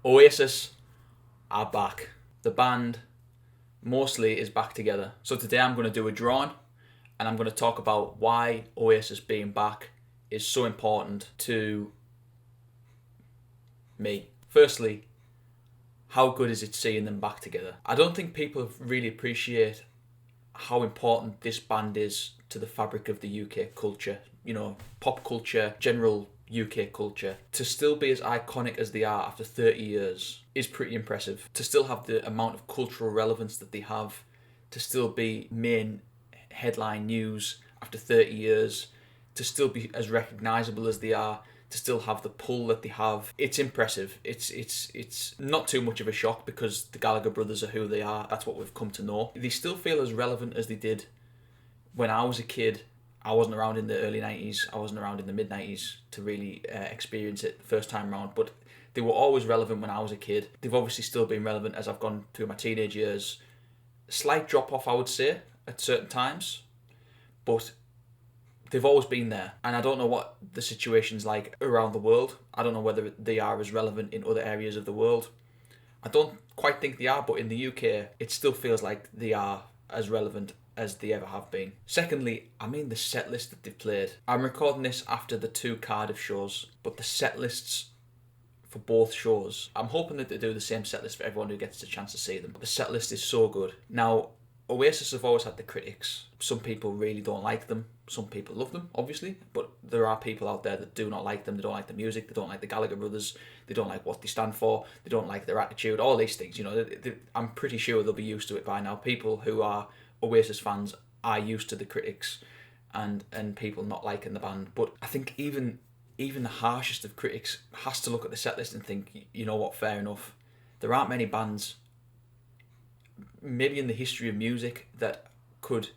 Oasis are back. The band mostly is back together. So today I'm going to do a drawing and I'm going to talk about why Oasis being back is so important to me. Firstly, how good is it seeing them back together? I don't think people really appreciate how important this band is to the fabric of the UK culture, pop culture, general UK culture. To still be as iconic as they are after 30 years is pretty impressive. To still have the amount of cultural relevance that they have, to still be main headline news after 30 years, to still be as recognisable as they are, to still have the pull that they have. It's impressive. It's not too much of a shock because the Gallagher brothers are who they are. That's what we've come to know. They still feel as relevant as they did when I was a kid. I wasn't around in the early 90s. I wasn't around in the mid 90s to really experience it the first time around. But they were always relevant when I was a kid. They've obviously still been relevant as I've gone through my teenage years. Slight drop off, I would say, at certain times. But they've always been there, and I don't know what the situation's like around the world. I don't know whether they are as relevant in other areas of the world. I don't quite think they are, but in the UK, it still feels like they are as relevant as they ever have been. Secondly, the set list that they've played. I'm recording this after the 2 Cardiff shows, but the set lists for both shows, I'm hoping that they do the same set list for everyone who gets the chance to see them. The set list is so good. Now, Oasis have always had the critics. Some people really don't like them. Some people love them, obviously. But there are people out there that do not like them. They don't like the music. They don't like the Gallagher brothers. They don't like what they stand for. They don't like their attitude. All these things, I'm pretty sure they'll be used to it by now. People who are Oasis fans are used to the critics and people not liking the band. But I think even the harshest of critics has to look at the set list and think, you know what, fair enough. There aren't many bands maybe in the history of music that could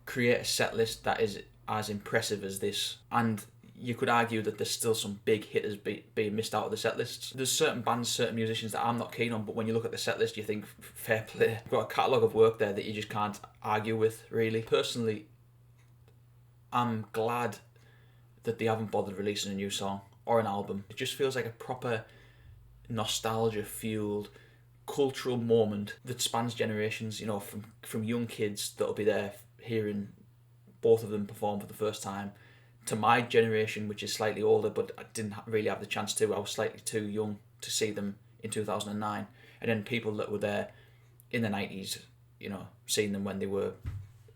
create a set list that is as impressive as this. And you could argue that there's still some big hitters being missed out of the set lists. There's certain bands, certain musicians that I'm not keen on, but when you look at the set list, you think, fair play. You've got a catalogue of work there that you just can't argue with, really. Personally, I'm glad that they haven't bothered releasing a new song or an album. It just feels like a proper nostalgia-fueled cultural moment that spans generations, from young kids that'll be there hearing both of them perform for the first time, to my generation, which is slightly older, but I didn't really have the chance to. I was slightly too young to see them in 2009. And then people that were there in the 90s, seeing them when they were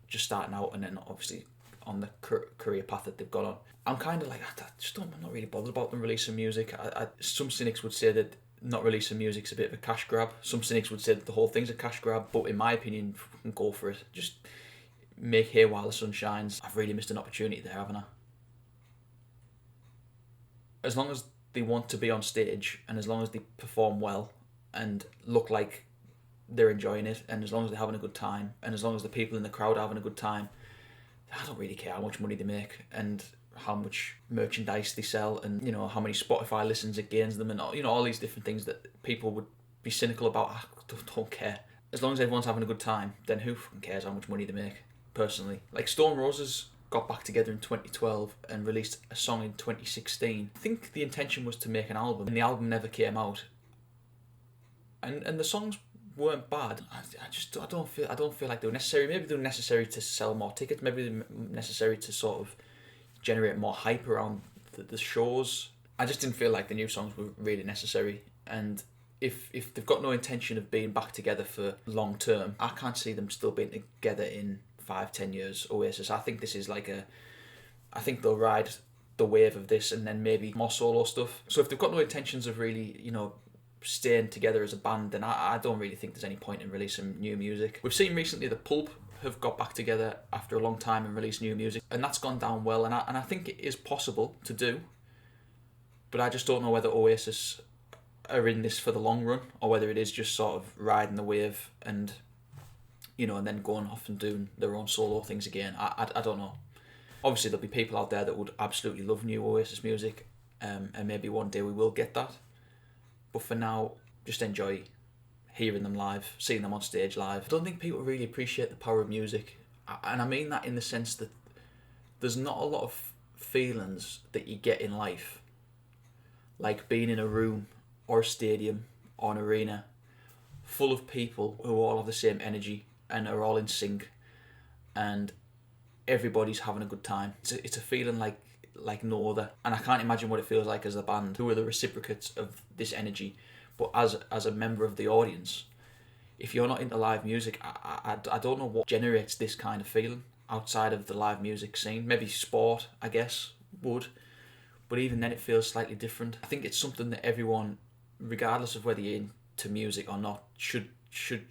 just starting out, and then obviously on the career path that they've gone on. I'm kind of like, I'm not really bothered about them releasing music. Some cynics would say that not releasing music's a bit of a cash grab. Some cynics would say that the whole thing's a cash grab, but in my opinion, go for it. Just make hay while the sun shines. I've really missed an opportunity there, haven't I? As long as they want to be on stage, and as long as they perform well and look like they're enjoying it, and as long as they're having a good time, and as long as the people in the crowd are having a good time, I don't really care how much money they make and how much merchandise they sell, and how many Spotify listens it gains them, and all these different things that people would be cynical about. I don't care. As long as everyone's having a good time, then who fucking cares how much money they make? Personally, like Stone Roses got back together in 2012 and released a song in 2016. I think the intention was to make an album, and the album never came out. And the songs weren't bad. I don't feel like they were necessary. Maybe they were necessary to sell more tickets. Maybe they were necessary to sort of generate more hype around the shows. I just didn't feel like the new songs were really necessary. And if they've got no intention of being back together for long term, I can't see them still being together in 5-10 years. Oasis, I think this is I think they'll ride the wave of this and then maybe more solo stuff. So if they've got no intentions of really staying together as a band, then I don't really think there's any point in releasing new music. We've seen recently the Pulp have got back together after a long time and released new music, and that's gone down well, and I think it is possible to do, but I just don't know whether Oasis are in this for the long run, or whether it is just sort of riding the wave and and then going off and doing their own solo things again. I don't know. Obviously there'll be people out there that would absolutely love new Oasis music, and maybe one day we will get that, but for now, just enjoy hearing them live, seeing them on stage live. I don't think people really appreciate the power of music, and I mean that in the sense that there's not a lot of feelings that you get in life, like being in a room or a stadium or an arena full of people who all have the same energy and are all in sync and everybody's having a good time. It's a feeling like no other, and I can't imagine what it feels like as a band who are the reciprocates of this energy. But as a member of the audience, if you're not into live music, I don't know what generates this kind of feeling outside of the live music scene. Maybe sport, I guess, would, but even then it feels slightly different. I think it's something that everyone, regardless of whether you're into music or not, should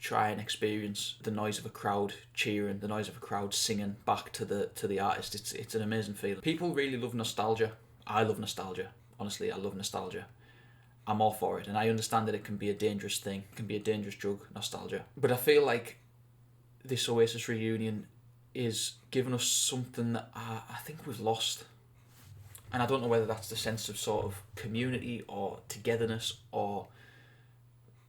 try and experience. The noise of a crowd cheering, the noise of a crowd singing back to the artist. It's an amazing feeling. People really love nostalgia. I love nostalgia. Honestly, I love nostalgia. I'm all for it, and I understand that it can be a dangerous thing. It can be a dangerous drug, nostalgia. But I feel like this Oasis reunion is giving us something that I think we've lost. And I don't know whether that's the sense of sort of community or togetherness or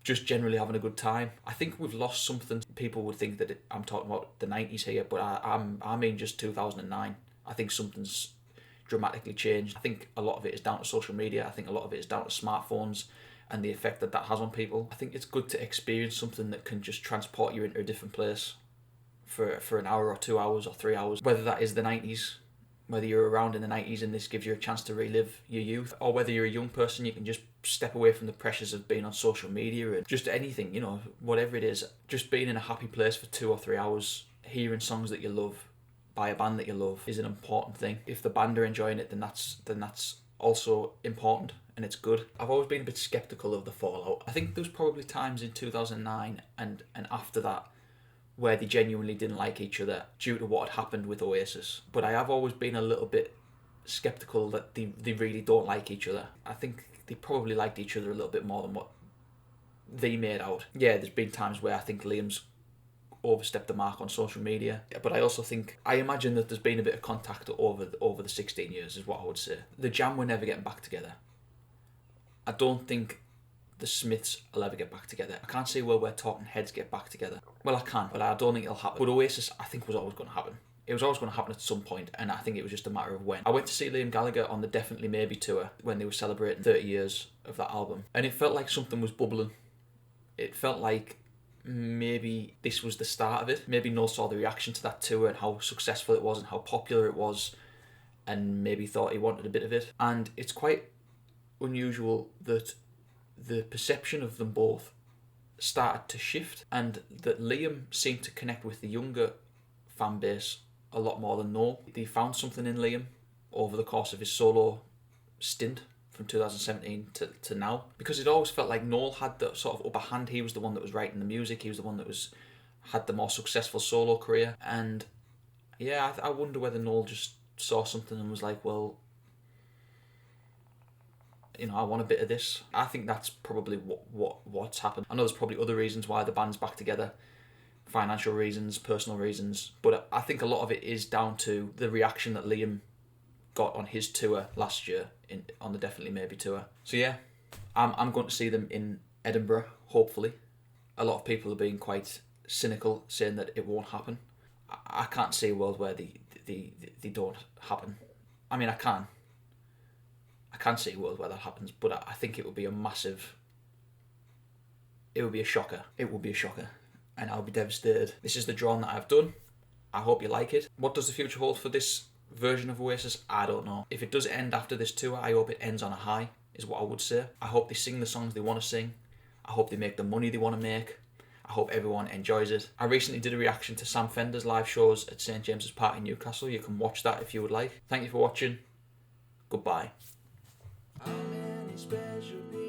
just generally having a good time. I think we've lost something. People would think that I'm talking about the 90s here, but I mean just 2009. I think something's dramatically changed. I think a lot of it is down to social media. I think a lot of it is down to smartphones and the effect that has on people. I think it's good to experience something that can just transport you into a different place for an hour or 2 hours or 3 hours, whether that is the 90s, whether you're around in the 90s and this gives you a chance to relive your youth, or whether you're a young person, you can just step away from the pressures of being on social media and just anything, you know, whatever it is. Just being in a happy place for 2 or 3 hours, hearing songs that you love by a band that you love is an important thing. If the band are enjoying it, then that's also important and it's good. I've always been a bit sceptical of the fallout. I think there was probably times in 2009 and after that where they genuinely didn't like each other due to what had happened with Oasis. But I have always been a little bit sceptical that they really don't like each other. I think they probably liked each other a little bit more than what they made out. Yeah, there's been times where I think Liam's overstepped the mark on social media, but I imagine that there's been a bit of contact over the 16 years is what I would say. The Jam were never getting back together. I don't think the Smiths will ever get back together. I can't see where Talking Heads get back together. Well, I can, but I don't think it'll happen. But Oasis, I think, was always going to happen. It was always going to happen at some point, and I think it was just a matter of when. I went to see Liam Gallagher on the Definitely Maybe tour when they were celebrating 30 years of that album, and it felt like something was bubbling. It felt like maybe this was the start of it. Maybe Noel saw the reaction to that tour and how successful it was and how popular it was, and maybe thought he wanted a bit of it. And it's quite unusual that the perception of them both started to shift, and that Liam seemed to connect with the younger fan base a lot more than Noel. They found something in Liam over the course of his solo stint from 2017 to now, because it always felt like Noel had the sort of upper hand. He was the one that was writing the music, he was the one that had the more successful solo career. And yeah, I wonder whether Noel just saw something and was like, well, you know, I want a bit of this. I think that's probably what's happened. I know there's probably other reasons why the band's back together, financial reasons, personal reasons, but I think a lot of it is down to the reaction that Liam got on his tour last year on the Definitely Maybe tour. So yeah, I'm going to see them in Edinburgh, hopefully. A lot of people are being quite cynical, saying that it won't happen. I can't see a world where they don't happen. I mean, I can see a world where that happens, but I think it would be a massive... It would be a shocker. It would be a shocker. And I'll be devastated. This is the drawing that I've done. I hope you like it. What does the future hold for this version of Oasis? I don't know. If it does end after this tour, I hope it ends on a high, is what I would say. I hope they sing the songs they want to sing. I hope they make the money they want to make. I hope everyone enjoys it. I recently did a reaction to Sam Fender's live shows at St James's Park in Newcastle. You can watch that if you would like. Thank you for watching. Goodbye. How many special people